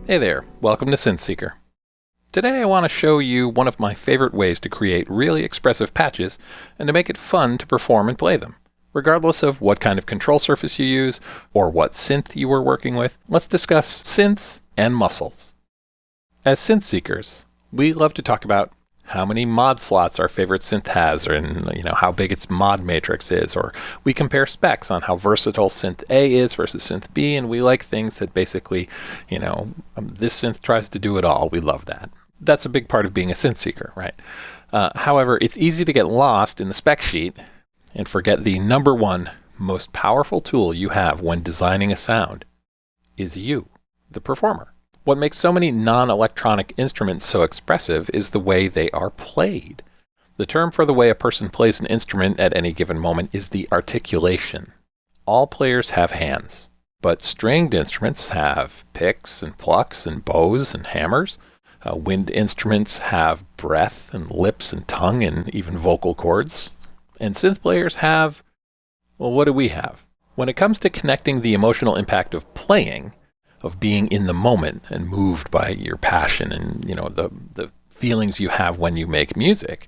Hey there, welcome to Synth Seeker. Today I want to show you one of my favorite ways to create really expressive patches and to make it fun to perform and play them. Regardless of what kind of control surface you use or what synth you were working with, let's discuss synths and muscles. As synth seekers, we love to talk about how many mod slots our favorite synth has, or how big its mod matrix is, or we compare specs on how versatile synth A is versus synth B, and we like things that basically, this synth tries to do it all. We love that. That's a big part of being a synth seeker, right? However, it's easy to get lost in the spec sheet and forget the number one most powerful tool you have when designing a sound is you, the performer. What makes so many non-electronic instruments so expressive is the way they are played. The term for the way a person plays an instrument at any given moment is the articulation. All players have hands, but stringed instruments have picks and plucks and bows and hammers. Wind instruments have breath and lips and tongue and even vocal cords. And synth players have, well, what do we have? When it comes to connecting the emotional impact of playing, of being in the moment and moved by your passion and the feelings you have when you make music,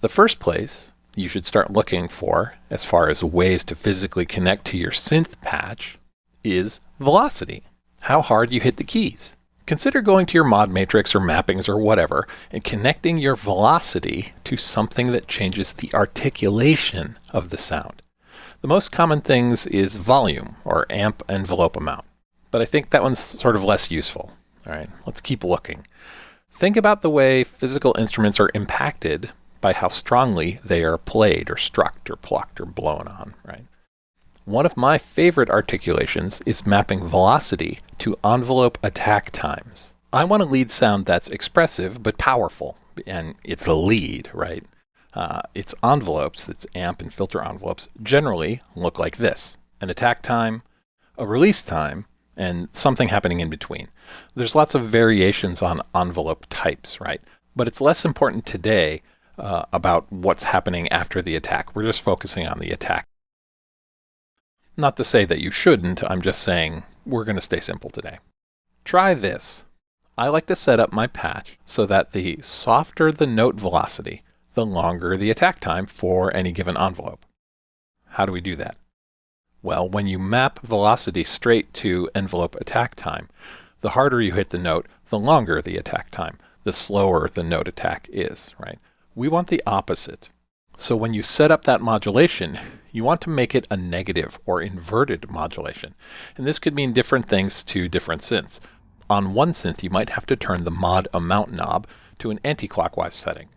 the first place you should start looking for, as far as ways to physically connect to your synth patch, is velocity. How hard you hit the keys. Consider going to your mod matrix or mappings or whatever and connecting your velocity to something that changes the articulation of the sound. The most common things is volume or amp envelope amount. But I think that one's sort of less useful. All right, let's keep looking. Think about the way physical instruments are impacted by how strongly they are played or struck or plucked or blown on, right? One of my favorite articulations is mapping velocity to envelope attack times. I want a lead sound that's expressive but powerful, and it's a lead, right? Its envelopes, its amp and filter envelopes, generally look like this: an attack time, a release time, and something happening in between. There's lots of variations on envelope types, right? But it's less important today about what's happening after the attack. We're just focusing on the attack. Not to say that you shouldn't, I'm just saying we're going to stay simple today. Try this. I like to set up my patch so that the softer the note velocity, the longer the attack time for any given envelope. How do we do that? Well, when you map velocity straight to envelope attack time, the harder you hit the note, the longer the attack time, the slower the note attack is, right? We want the opposite. So when you set up that modulation, you want to make it a negative or inverted modulation. And this could mean different things to different synths. On one synth, you might have to turn the mod amount knob to an anti-clockwise setting.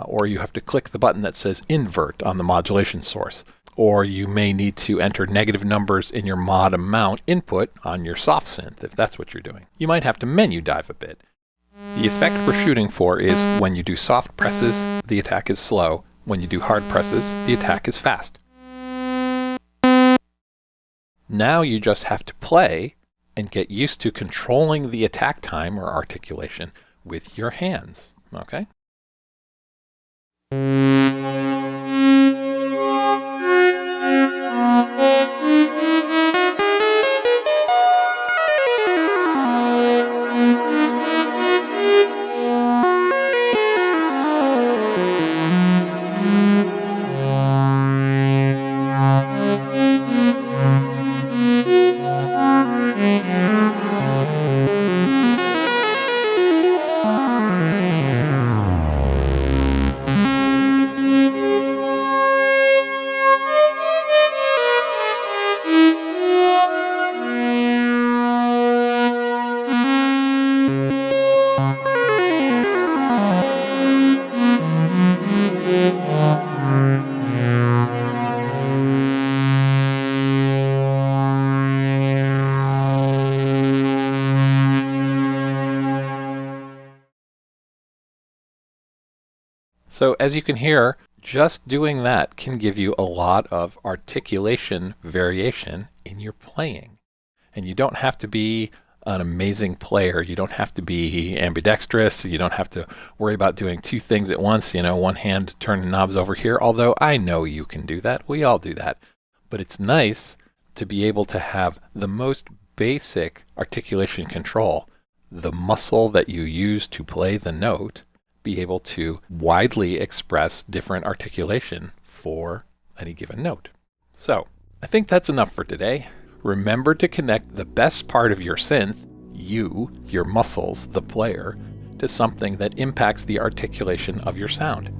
Or you have to click the button that says invert on the modulation source. Or you may need to enter negative numbers in your mod amount input on your soft synth, if that's what you're doing. You might have to menu dive a bit. The effect we're shooting for is when you do soft presses, the attack is slow. When you do hard presses, the attack is fast. Now you just have to play and get used to controlling the attack time or articulation with your hands, okay? So as you can hear, just doing that can give you a lot of articulation variation in your playing. And you don't have to be an amazing player. You don't have to be ambidextrous. You don't have to worry about doing two things at once, one hand turning knobs over here, although I know you can do that. We all do that. But it's nice to be able to have the most basic articulation control the muscle that you use to play the note be able to widely express different articulation for any given note. So, I think that's enough for today. Remember to connect the best part of your synth, you, your muscles, the player, to something that impacts the articulation of your sound.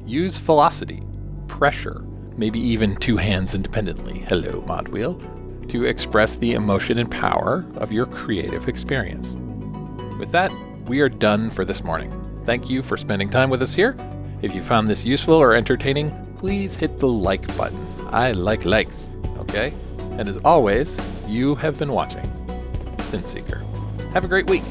Use velocity, pressure, maybe even two hands independently, hello mod wheel, to express the emotion and power of your creative experience. With that, we are done for this morning. Thank you for spending time with us here. If you found this useful or entertaining, please hit the like button. I like likes, okay? And as always, you have been watching Synth Seeker. Have a great week.